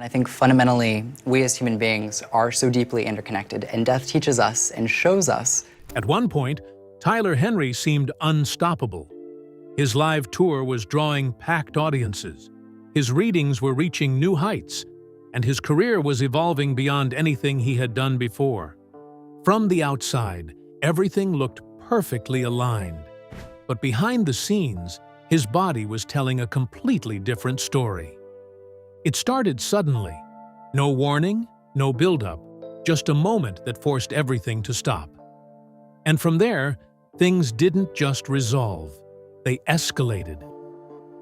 I think fundamentally, we as human beings are so deeply interconnected, and death teaches us and shows us. At one point, Tyler Henry seemed unstoppable. His live tour was drawing packed audiences. His readings were reaching new heights, and his career was evolving beyond anything he had done before. From the outside, everything looked perfectly aligned. But behind the scenes, his body was telling a completely different story. It started suddenly. No warning, no build-up, just a moment that forced everything to stop. And from there, things didn't just resolve, they escalated.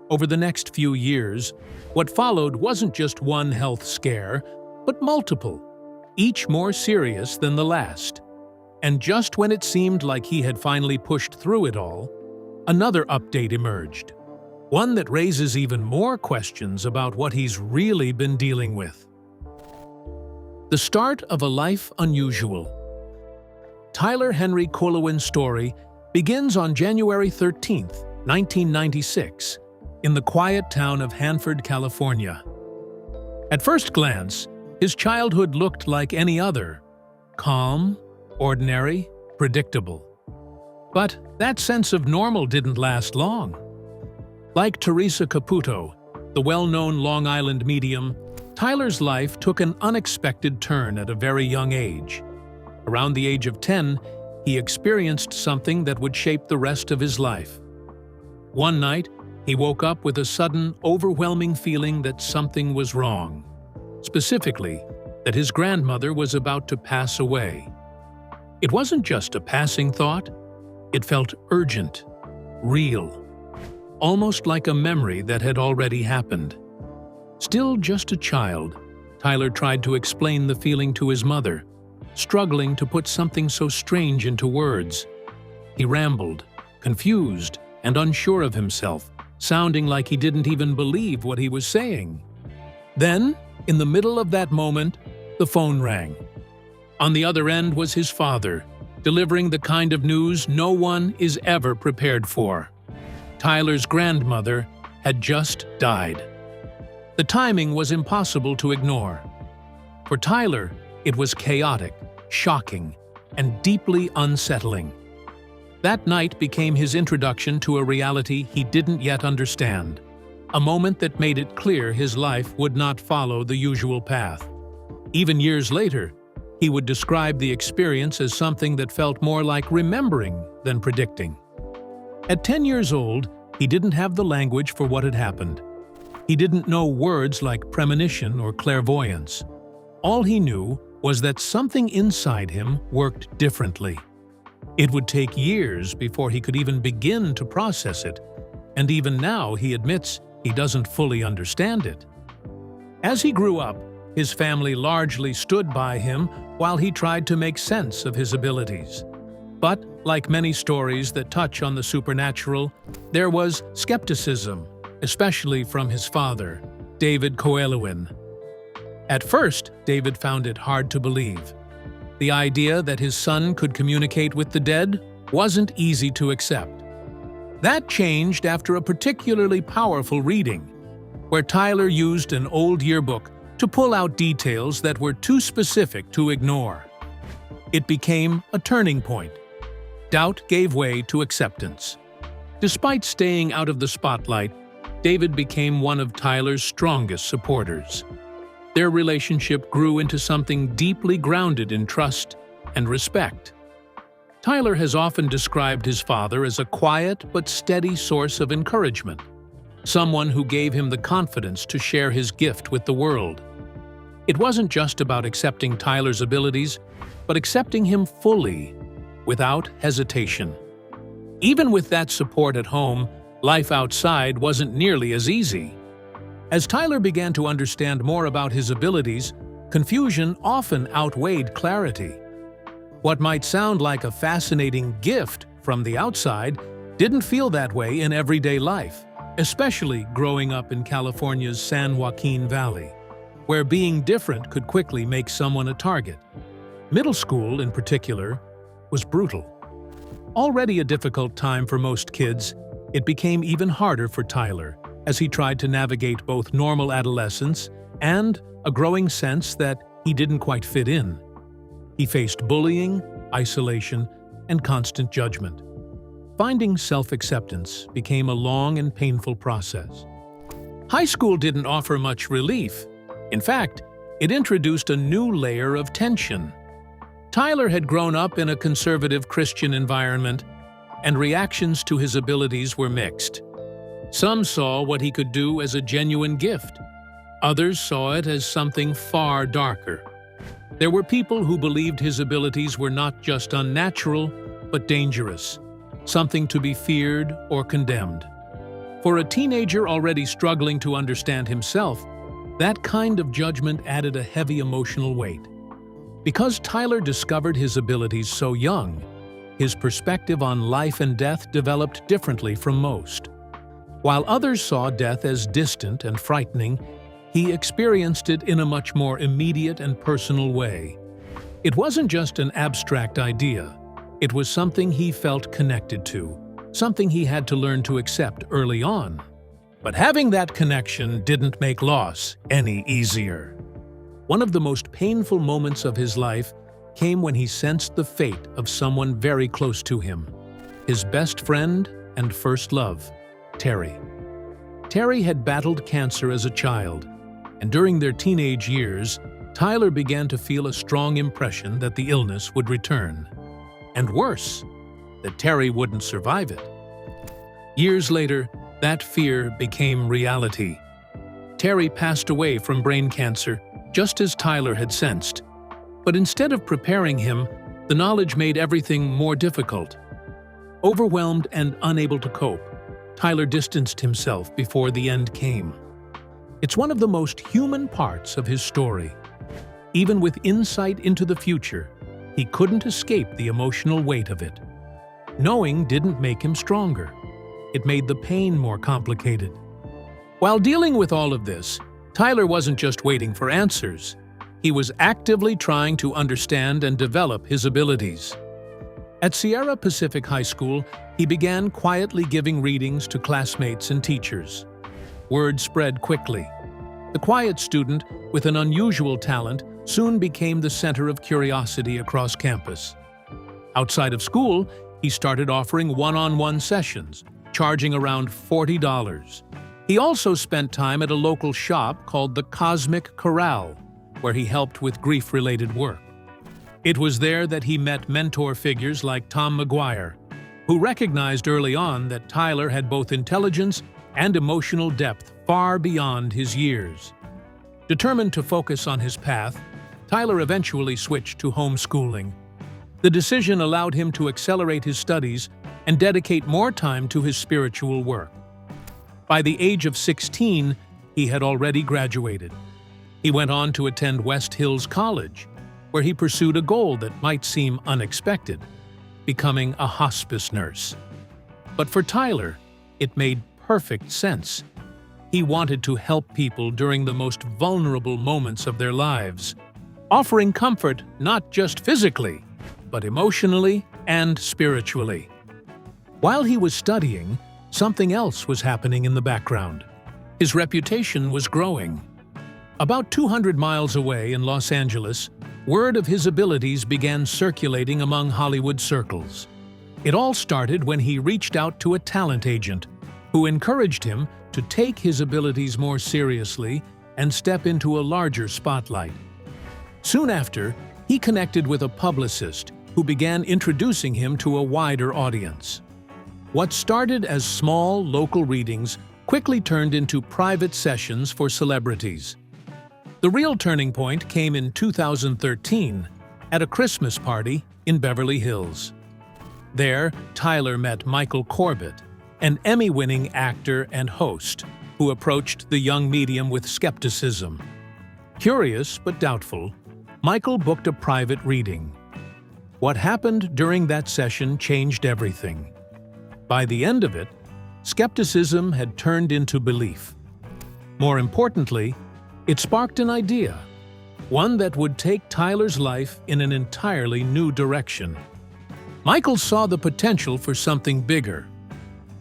Over the next few years, what followed wasn't just one health scare, but multiple, each more serious than the last. And just when it seemed like he had finally pushed through it all, another update emerged. One that raises even more questions about what he's really been dealing with. The start of a life unusual. Tyler Henry Colowin's story begins on January 13, 1996, in the quiet town of Hanford, California. At first glance, his childhood looked like any other, calm, ordinary, predictable. But that sense of normal didn't last long. Like Teresa Caputo, the well-known Long Island medium, Tyler's life took an unexpected turn at a very young age. Around the age of 10, he experienced something that would shape the rest of his life. One night, he woke up with a sudden, overwhelming feeling that something was wrong. Specifically, that his grandmother was about to pass away. It wasn't just a passing thought. It felt urgent, real, almost like a memory that had already happened. Still just a child, Tyler tried to explain the feeling to his mother, struggling to put something so strange into words. He rambled, confused and unsure of himself, sounding like he didn't even believe what he was saying. Then, in the middle of that moment, the phone rang. On the other end was his father, delivering the kind of news no one is ever prepared for. Tyler's grandmother had just died. The timing was impossible to ignore. For Tyler, it was chaotic, shocking, and deeply unsettling. That night became his introduction to a reality he didn't yet understand, a moment that made it clear his life would not follow the usual path. Even years later, he would describe the experience as something that felt more like remembering than predicting. At 10 years old, he didn't have the language for what had happened. He didn't know words like premonition or clairvoyance. All he knew was that something inside him worked differently. It would take years before he could even begin to process it, and even now he admits he doesn't fully understand it. As he grew up, his family largely stood by him while he tried to make sense of his abilities. But, like many stories that touch on the supernatural, there was skepticism, especially from his father, David Colowin. At first, David found it hard to believe. The idea that his son could communicate with the dead wasn't easy to accept. That changed after a particularly powerful reading, where Tyler used an old yearbook to pull out details that were too specific to ignore. It became a turning point. Doubt gave way to acceptance. Despite staying out of the spotlight, David became one of Tyler's strongest supporters. Their relationship grew into something deeply grounded in trust and respect. Tyler has often described his father as a quiet but steady source of encouragement, someone who gave him the confidence to share his gift with the world. It wasn't just about accepting Tyler's abilities, but accepting him fully, without hesitation. Even with that support at home, life outside wasn't nearly as easy. As Tyler began to understand more about his abilities, confusion often outweighed clarity. What might sound like a fascinating gift from the outside didn't feel that way in everyday life, especially growing up in California's San Joaquin Valley, where being different could quickly make someone a target. Middle school, in particular, was brutal. Already a difficult time for most kids, it became even harder for Tyler as he tried to navigate both normal adolescence and a growing sense that he didn't quite fit in. He faced bullying, isolation, and constant judgment. Finding self-acceptance became a long and painful process. High school didn't offer much relief. In fact, it introduced a new layer of tension. Tyler had grown up in a conservative Christian environment, and reactions to his abilities were mixed. Some saw what he could do as a genuine gift. Others saw it as something far darker. There were people who believed his abilities were not just unnatural, but dangerous, something to be feared or condemned. For a teenager already struggling to understand himself, that kind of judgment added a heavy emotional weight. Because Tyler discovered his abilities so young, his perspective on life and death developed differently from most. While others saw death as distant and frightening, he experienced it in a much more immediate and personal way. It wasn't just an abstract idea. It was something he felt connected to, something he had to learn to accept early on. But having that connection didn't make loss any easier. One of the most painful moments of his life came when he sensed the fate of someone very close to him, his best friend and first love, Terry. Terry had battled cancer as a child, and during their teenage years, Tyler began to feel a strong impression that the illness would return. And worse, that Terry wouldn't survive it. Years later, that fear became reality. Terry passed away from brain cancer, just as Tyler had sensed. But instead of preparing him, the knowledge made everything more difficult. Overwhelmed and unable to cope, Tyler distanced himself before the end came. It's one of the most human parts of his story. Even with insight into the future, he couldn't escape the emotional weight of it. Knowing didn't make him stronger. It made the pain more complicated. While dealing with all of this, Tyler wasn't just waiting for answers. He was actively trying to understand and develop his abilities. At Sierra Pacific High School, he began quietly giving readings to classmates and teachers. Word spread quickly. The quiet student, with an unusual talent, soon became the center of curiosity across campus. Outside of school, he started offering one-on-one sessions, charging around $40. He also spent time at a local shop called the Cosmic Corral, where he helped with grief-related work. It was there that he met mentor figures like Tom McGuire, who recognized early on that Tyler had both intelligence and emotional depth far beyond his years. Determined to focus on his path, Tyler eventually switched to homeschooling. The decision allowed him to accelerate his studies and dedicate more time to his spiritual work. By the age of 16, he had already graduated. He went on to attend West Hills College, where he pursued a goal that might seem unexpected, becoming a hospice nurse. But for Tyler, it made perfect sense. He wanted to help people during the most vulnerable moments of their lives, offering comfort not just physically, but emotionally and spiritually. While he was studying, something else was happening in the background. His reputation was growing. About 200 miles away in Los Angeles, word of his abilities began circulating among Hollywood circles. It all started when he reached out to a talent agent who encouraged him to take his abilities more seriously and step into a larger spotlight. Soon after, he connected with a publicist who began introducing him to a wider audience. What started as small local readings quickly turned into private sessions for celebrities. The real turning point came in 2013 at a Christmas party in Beverly Hills. There, Tyler met Michael Corbett, an Emmy-winning actor and host, who approached the young medium with skepticism. Curious but doubtful, Michael booked a private reading. What happened during that session changed everything. By the end of it, skepticism had turned into belief. More importantly, it sparked an idea, one that would take Tyler's life in an entirely new direction. Michael saw the potential for something bigger,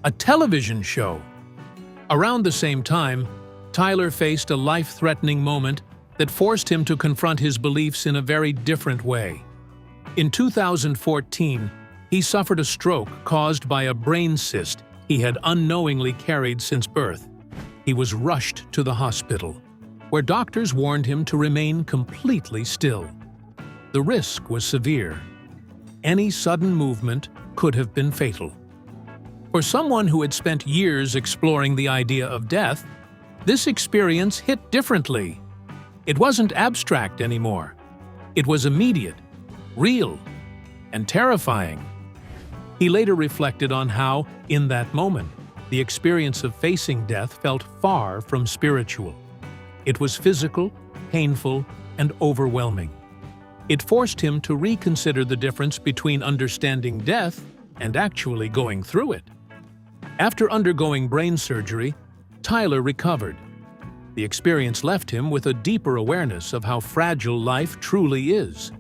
a television show. Around the same time, Tyler faced a life-threatening moment that forced him to confront his beliefs in a very different way. In 2014, he suffered a stroke caused by a brain cyst he had unknowingly carried since birth. He was rushed to the hospital, where doctors warned him to remain completely still. The risk was severe. Any sudden movement could have been fatal. For someone who had spent years exploring the idea of death, this experience hit differently. It wasn't abstract anymore. It was immediate, real, and terrifying. He later reflected on how, in that moment, the experience of facing death felt far from spiritual. It was physical, painful, and overwhelming. It forced him to reconsider the difference between understanding death and actually going through it. After undergoing brain surgery, Tyler recovered. The experience left him with a deeper awareness of how fragile life truly is,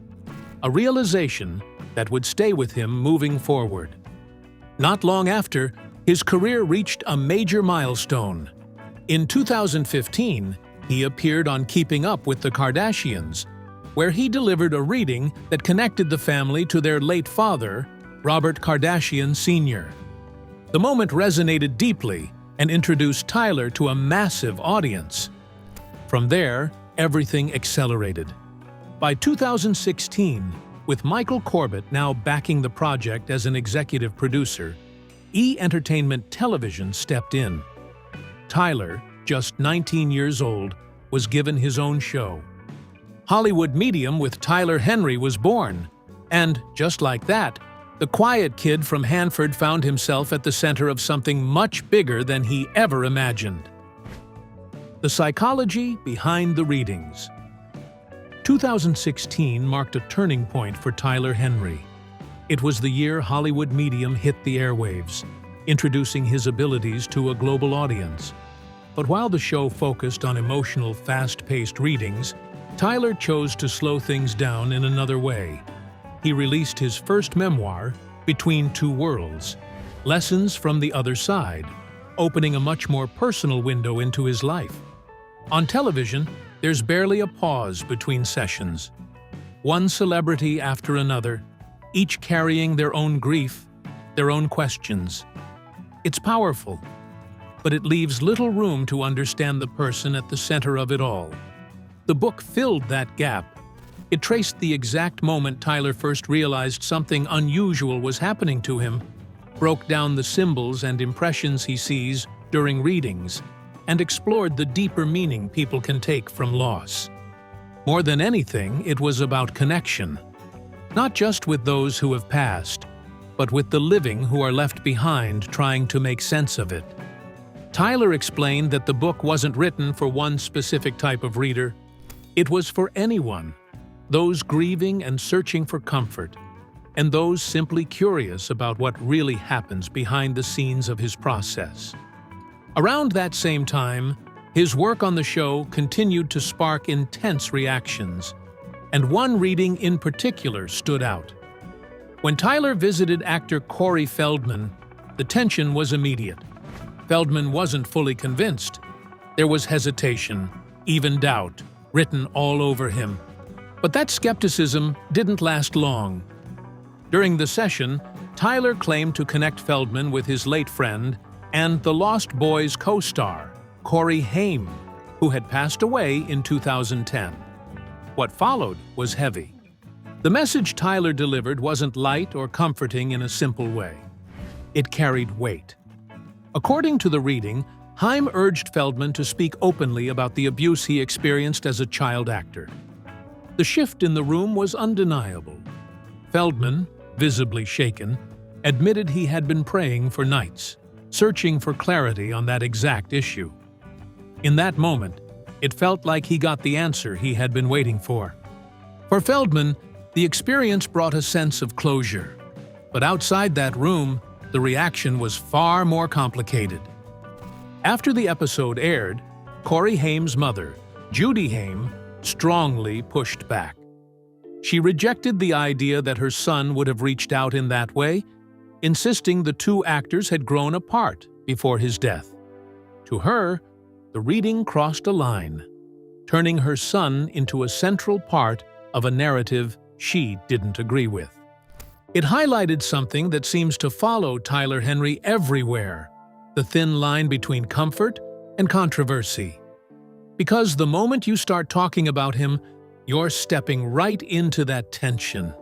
a realization that would stay with him moving forward. Not long after, his career reached a major milestone. In 2015, he appeared on Keeping Up with the Kardashians, where he delivered a reading that connected the family to their late father, Robert Kardashian Sr. The moment resonated deeply and introduced Tyler to a massive audience. From there, everything accelerated. By 2016, with Michael Corbett now backing the project as an executive producer, E! Entertainment Television stepped in. Tyler, just 19 years old, was given his own show. Hollywood Medium with Tyler Henry was born, and, just like that, the quiet kid from Hanford found himself at the center of something much bigger than he ever imagined. The psychology behind the readings. 2016 marked a turning point for Tyler Henry. It was the year Hollywood Medium hit the airwaves, introducing his abilities to a global audience. But while the show focused on emotional, fast-paced readings, Tyler chose to slow things down in another way. He released his first memoir, Between Two Worlds, Lessons from the Other Side, opening a much more personal window into his life. On television, there's barely a pause between sessions. One celebrity after another, each carrying their own grief, their own questions. It's powerful, but it leaves little room to understand the person at the center of it all. The book filled that gap. It traced the exact moment Tyler first realized something unusual was happening to him, broke down the symbols and impressions he sees during readings, and explored the deeper meaning people can take from loss. More than anything, it was about connection. Not just with those who have passed, but with the living who are left behind trying to make sense of it. Tyler explained that the book wasn't written for one specific type of reader. It was for anyone, those grieving and searching for comfort, and those simply curious about what really happens behind the scenes of his process. Around that same time, his work on the show continued to spark intense reactions, and one reading in particular stood out. When Tyler visited actor Corey Feldman, the tension was immediate. Feldman wasn't fully convinced. There was hesitation, even doubt, written all over him. But that skepticism didn't last long. During the session, Tyler claimed to connect Feldman with his late friend and The Lost Boys co-star, Corey Haim, who had passed away in 2010. What followed was heavy. The message Tyler delivered wasn't light or comforting in a simple way. It carried weight. According to the reading, Haim urged Feldman to speak openly about the abuse he experienced as a child actor. The shift in the room was undeniable. Feldman, visibly shaken, admitted he had been praying for nights, searching for clarity on that exact issue. In that moment, it felt like he got the answer he had been waiting for. For Feldman, the experience brought a sense of closure. But outside that room, the reaction was far more complicated. After the episode aired, Corey Haim's mother, Judy Haim, strongly pushed back. She rejected the idea that her son would have reached out in that way, insisting the two actors had grown apart before his death. To her, the reading crossed a line, turning her son into a central part of a narrative she didn't agree with. It highlighted something that seems to follow Tyler Henry everywhere: the thin line between comfort and controversy. Because the moment you start talking about him, you're stepping right into that tension.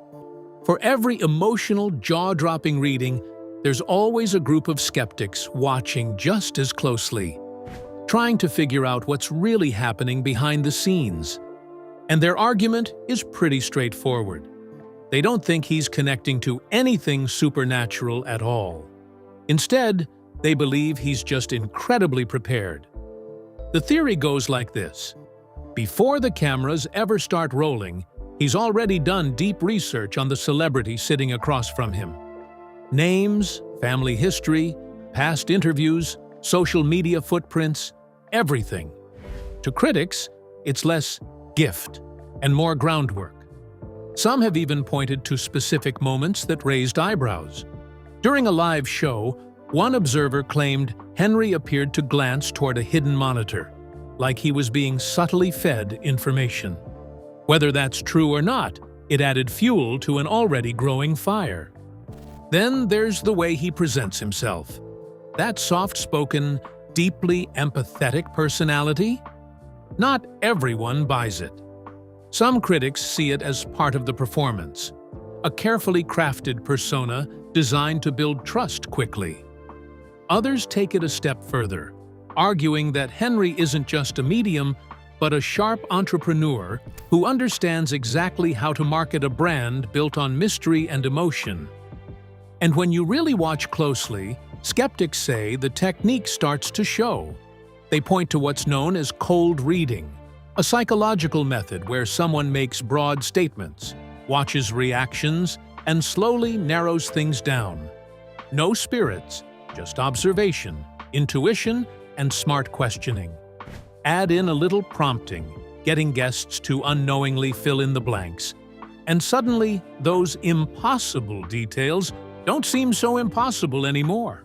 For every emotional, jaw-dropping reading, there's always a group of skeptics watching just as closely, trying to figure out what's really happening behind the scenes. And their argument is pretty straightforward. They don't think he's connecting to anything supernatural at all. Instead, they believe he's just incredibly prepared. The theory goes like this: before the cameras ever start rolling, he's already done deep research on the celebrity sitting across from him. Names, family history, past interviews, social media footprints, everything. To critics, it's less gift and more groundwork. Some have even pointed to specific moments that raised eyebrows. During a live show, one observer claimed Henry appeared to glance toward a hidden monitor, like he was being subtly fed information. Whether that's true or not, it added fuel to an already growing fire. Then there's the way he presents himself. That soft-spoken, deeply empathetic personality? Not everyone buys it. Some critics see it as part of the performance, a carefully crafted persona designed to build trust quickly. Others take it a step further, arguing that Henry isn't just a medium, but a sharp entrepreneur who understands exactly how to market a brand built on mystery and emotion. And when you really watch closely, skeptics say the technique starts to show. They point to what's known as cold reading, a psychological method where someone makes broad statements, watches reactions, and slowly narrows things down. No spirits, just observation, intuition, and smart questioning. Add in a little prompting, getting guests to unknowingly fill in the blanks, and suddenly those impossible details don't seem so impossible anymore.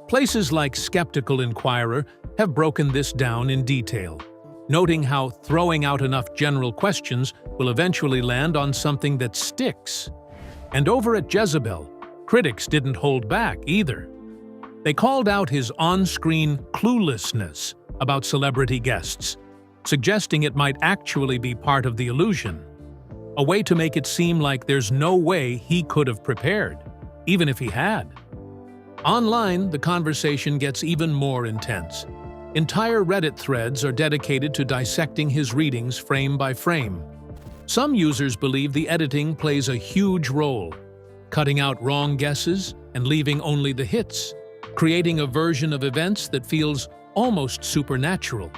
Places like Skeptical Inquirer have broken this down in detail, noting how throwing out enough general questions will eventually land on something that sticks. And over at Jezebel, critics didn't hold back either. They called out his on-screen cluelessness about celebrity guests, suggesting it might actually be part of the illusion, a way to make it seem like there's no way he could have prepared, even if he had. Online, the conversation gets even more intense. Entire Reddit threads are dedicated to dissecting his readings frame by frame. Some users believe the editing plays a huge role, cutting out wrong guesses and leaving only the hits, creating a version of events that feels almost supernatural.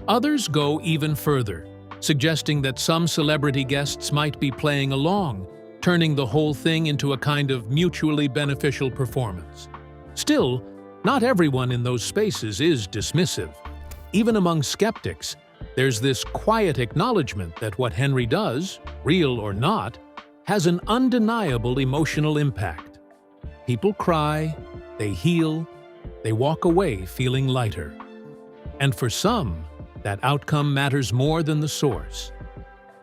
Others go even further, suggesting that some celebrity guests might be playing along, turning the whole thing into a kind of mutually beneficial performance. Still, not everyone in those spaces is dismissive. Even among skeptics, there's this quiet acknowledgement that what Henry does, real or not, has an undeniable emotional impact. People cry, they heal, they walk away feeling lighter. And for some, that outcome matters more than the source.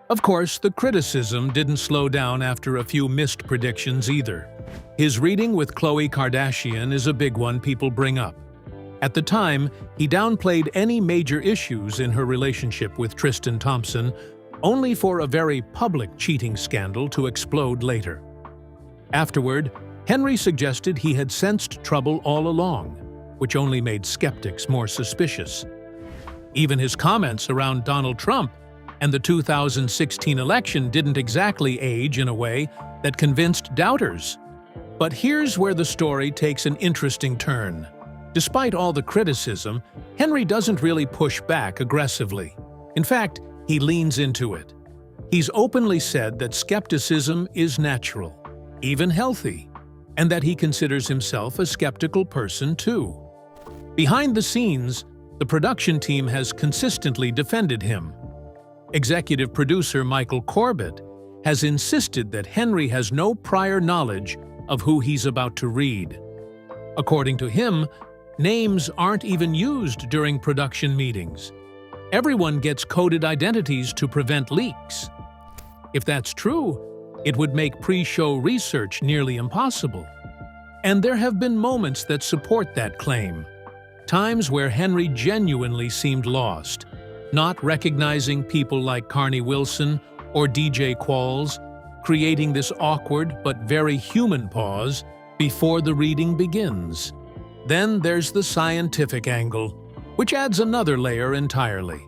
Of course, the criticism didn't slow down after a few missed predictions either. His reading with Khloe Kardashian is a big one people bring up. At the time, he downplayed any major issues in her relationship with Tristan Thompson, only for a very public cheating scandal to explode later. Afterward, Henry suggested he had sensed trouble all along, which only made skeptics more suspicious. Even his comments around Donald Trump and the 2016 election didn't exactly age in a way that convinced doubters. But here's where the story takes an interesting turn. Despite all the criticism, Henry doesn't really push back aggressively. In fact, he leans into it. He's openly said that skepticism is natural, even healthy, and that he considers himself a skeptical person too. Behind the scenes, the production team has consistently defended him. Executive producer Michael Corbett has insisted that Henry has no prior knowledge of who he's about to read. According to him, Names aren't even used during production meetings. Everyone gets coded identities to prevent leaks. If that's true, it would make pre-show research nearly impossible. And there have been moments that support that claim. Times where Henry genuinely seemed lost, not recognizing people like Carney Wilson or DJ Qualls, creating this awkward but very human pause before the reading begins. Then there's the scientific angle, which adds another layer entirely.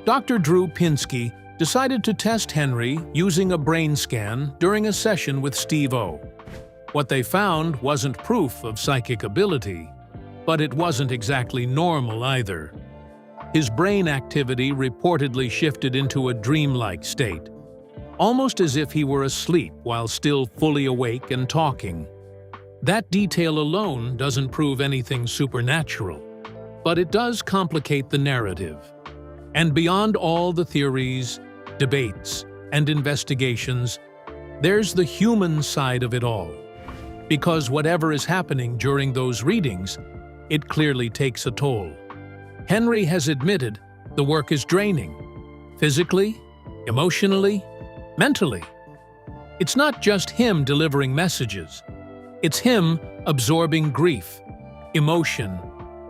Dr. Drew Pinsky decided to test Henry using a brain scan during a session with Steve O. What they found wasn't proof of psychic ability, but it wasn't exactly normal either. His brain activity reportedly shifted into a dreamlike state, almost as if he were asleep while still fully awake and talking. That detail alone doesn't prove anything supernatural, but it does complicate the narrative. And beyond all the theories, debates, and investigations, there's the human side of it all. Because whatever is happening during those readings, it clearly takes a toll. Henry has admitted the work is draining, physically, emotionally, mentally. It's not just him delivering messages. It's him absorbing grief, emotion,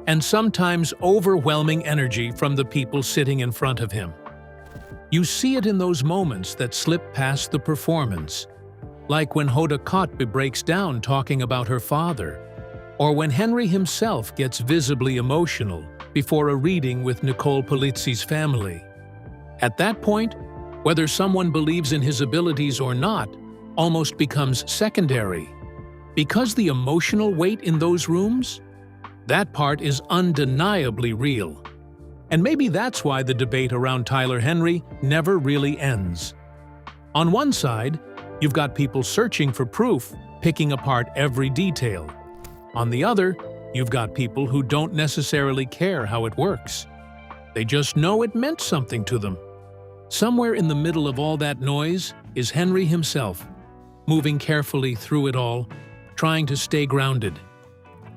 and sometimes overwhelming energy from the people sitting in front of him. You see it in those moments that slip past the performance, like when Hoda Kotb breaks down talking about her father, or when Henry himself gets visibly emotional before a reading with Nicole Polizzi's family. At that point, whether someone believes in his abilities or not almost becomes secondary. Because the emotional weight in those rooms, that part is undeniably real. And maybe that's why the debate around Tyler Henry never really ends. On one side, you've got people searching for proof, picking apart every detail. On the other, you've got people who don't necessarily care how it works. They just know it meant something to them. Somewhere in the middle of all that noise is Henry himself, moving carefully through it all, trying to stay grounded,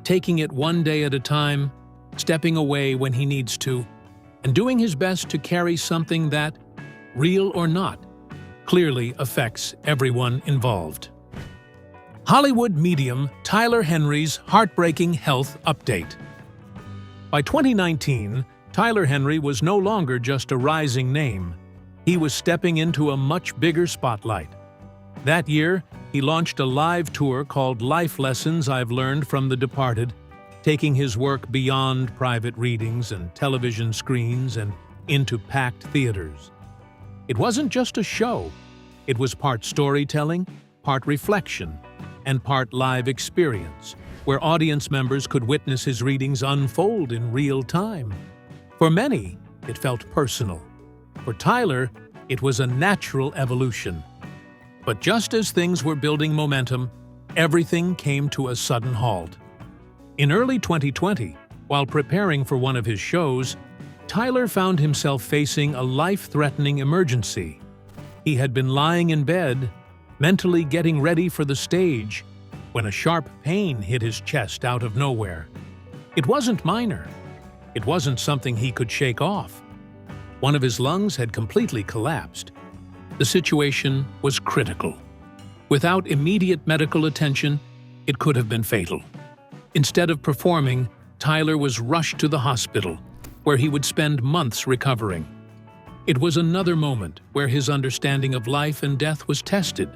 taking it one day at a time, stepping away when he needs to, and doing his best to carry something that, real or not, clearly affects everyone involved. Hollywood medium Tyler Henry's heartbreaking health update. By 2019, Tyler Henry was no longer just a rising name. He was stepping into a much bigger spotlight. That year, he launched a live tour called Life Lessons I've Learned from the Departed, taking his work beyond private readings and television screens and into packed theaters. It wasn't just a show. It was part storytelling, part reflection, and part live experience, where audience members could witness his readings unfold in real time. For many, it felt personal. For Tyler, it was a natural evolution. But just as things were building momentum, everything came to a sudden halt. In early 2020, while preparing for one of his shows, Tyler found himself facing a life-threatening emergency. He had been lying in bed, mentally getting ready for the stage, when a sharp pain hit his chest out of nowhere. It wasn't minor. It wasn't something he could shake off. One of his lungs had completely collapsed. The situation was critical. Without immediate medical attention, it could have been fatal. Instead of performing, Tyler was rushed to the hospital, where he would spend months recovering. It was another moment where his understanding of life and death was tested,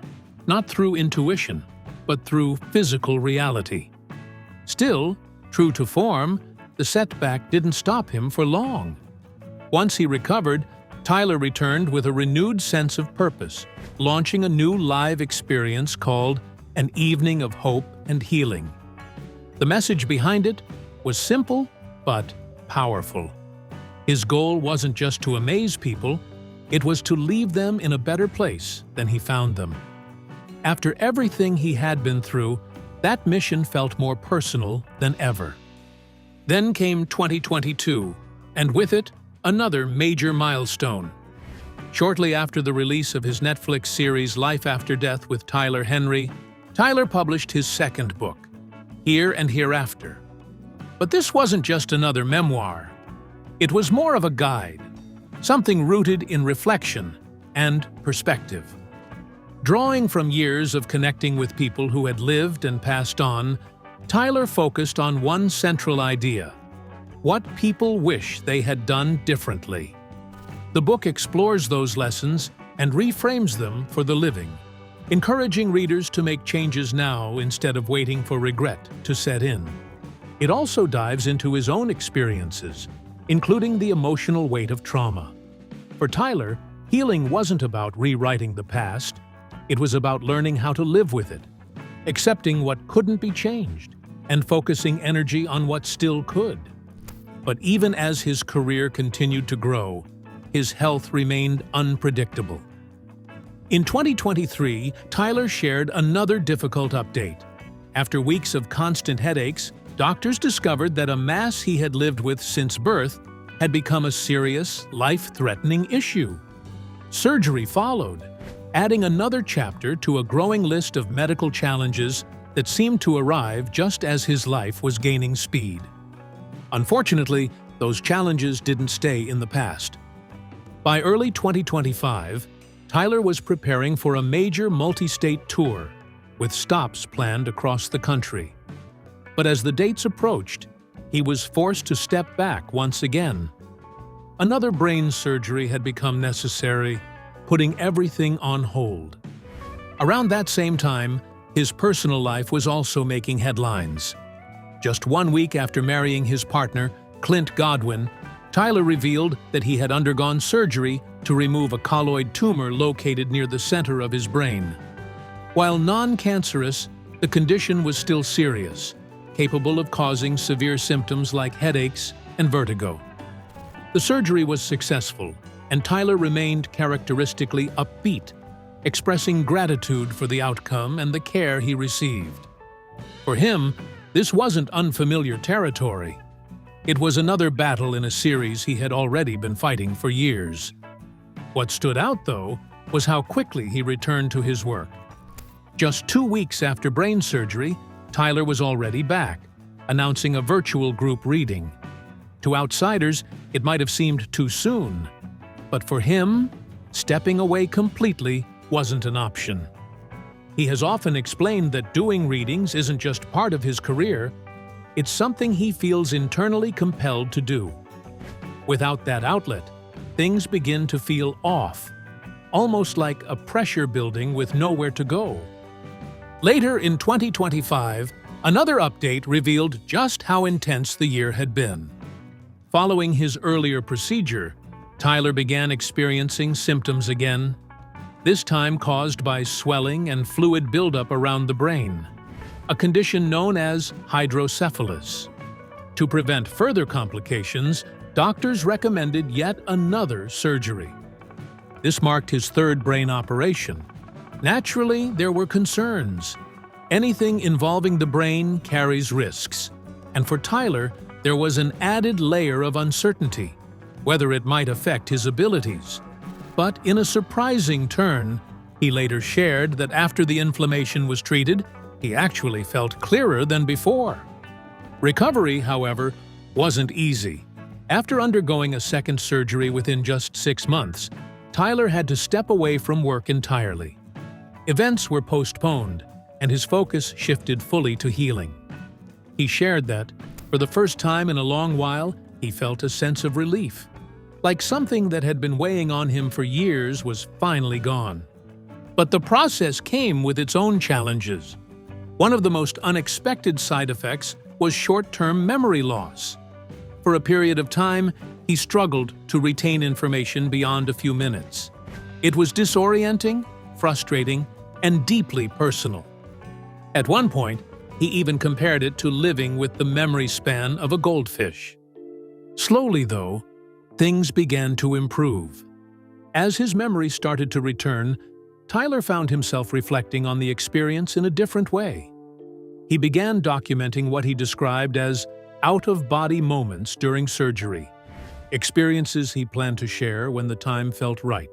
not through intuition, but through physical reality. Still, true to form, the setback didn't stop him for long. Once he recovered, Tyler returned with a renewed sense of purpose, launching a new live experience called An Evening of Hope and Healing. The message behind it was simple but powerful. His goal wasn't just to amaze people, it was to leave them in a better place than he found them. After everything he had been through, that mission felt more personal than ever. Then came 2022, and with it, another major milestone. Shortly after the release of his Netflix series Life After Death with Tyler Henry, Tyler published his second book, Here and Hereafter. But this wasn't just another memoir. It was more of a guide, something rooted in reflection and perspective. Drawing from years of connecting with people who had lived and passed on, Tyler focused on one central idea: what people wish they had done differently. The book explores those lessons and reframes them for the living, encouraging readers to make changes now instead of waiting for regret to set in. It also dives into his own experiences, including the emotional weight of trauma. For Tyler, healing wasn't about rewriting the past. It was about learning how to live with it, accepting what couldn't be changed, and focusing energy on what still could. But even as his career continued to grow, his health remained unpredictable. In 2023, Tyler shared another difficult update. After weeks of constant headaches, doctors discovered that a mass he had lived with since birth had become a serious, life-threatening issue. Surgery followed, adding another chapter to a growing list of medical challenges that seemed to arrive just as his life was gaining speed. Unfortunately, those challenges didn't stay in the past. By early 2025, Tyler was preparing for a major multi-state tour, with stops planned across the country. But as the dates approached, he was forced to step back once again. Another brain surgery had become necessary, putting everything on hold. Around that same time, his personal life was also making headlines. Just 1 week after marrying his partner, Clint Godwin, Tyler revealed that he had undergone surgery to remove a colloid tumor located near the center of his brain. While non-cancerous, the condition was still serious, capable of causing severe symptoms like headaches and vertigo. The surgery was successful, and Tyler remained characteristically upbeat, expressing gratitude for the outcome and the care he received. For him, this wasn't unfamiliar territory. It was another battle in a series he had already been fighting for years. What stood out, though, was how quickly he returned to his work. Just 2 weeks after brain surgery, Tyler was already back, announcing a virtual group reading. To outsiders, it might have seemed too soon. But for him, stepping away completely wasn't an option. He has often explained that doing readings isn't just part of his career, it's something he feels internally compelled to do. Without that outlet, things begin to feel off, almost like a pressure building with nowhere to go. Later in 2025, another update revealed just how intense the year had been. Following his earlier procedure, Tyler began experiencing symptoms again, this time caused by swelling and fluid buildup around the brain, a condition known as hydrocephalus. To prevent further complications, doctors recommended yet another surgery. This marked his third brain operation. Naturally, there were concerns. Anything involving the brain carries risks, and for Tyler, there was an added layer of uncertainty, whether it might affect his abilities. But in a surprising turn, he later shared that after the inflammation was treated, he actually felt clearer than before. Recovery, however, wasn't easy. After undergoing a second surgery within just 6 months, Tyler had to step away from work entirely. Events were postponed, and his focus shifted fully to healing. He shared that, for the first time in a long while, he felt a sense of relief, like something that had been weighing on him for years was finally gone. But the process came with its own challenges. One of the most unexpected side effects was short-term memory loss. For a period of time, he struggled to retain information beyond a few minutes. It was disorienting, frustrating, and deeply personal. At one point, he even compared it to living with the memory span of a goldfish. Slowly, though, things began to improve. As his memory started to return, Tyler found himself reflecting on the experience in a different way. He began documenting what he described as out-of-body moments during surgery, experiences he planned to share when the time felt right.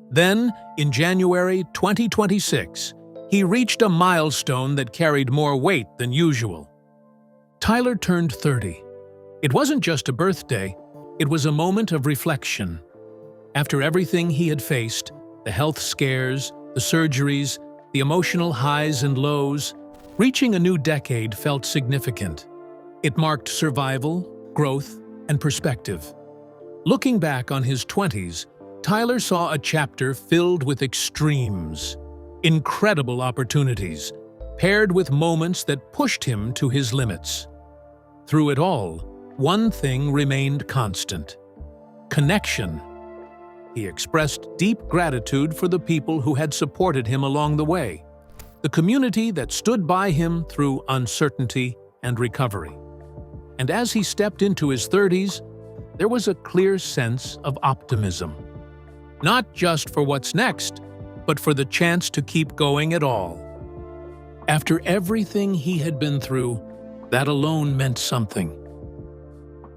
Then, in January 2026, he reached a milestone that carried more weight than usual. Tyler turned 30. It wasn't just a birthday, it was a moment of reflection. After everything he had faced, the health scares, the surgeries, the emotional highs and lows, reaching a new decade felt significant. It marked survival, growth, and perspective. Looking back on his 20s, Tyler saw a chapter filled with extremes, incredible opportunities, paired with moments that pushed him to his limits. Through it all, one thing remained constant: connection. He expressed deep gratitude for the people who had supported him along the way, the community that stood by him through uncertainty and recovery. And as he stepped into his 30s, there was a clear sense of optimism. Not just for what's next, but for the chance to keep going at all. After everything he had been through, that alone meant something.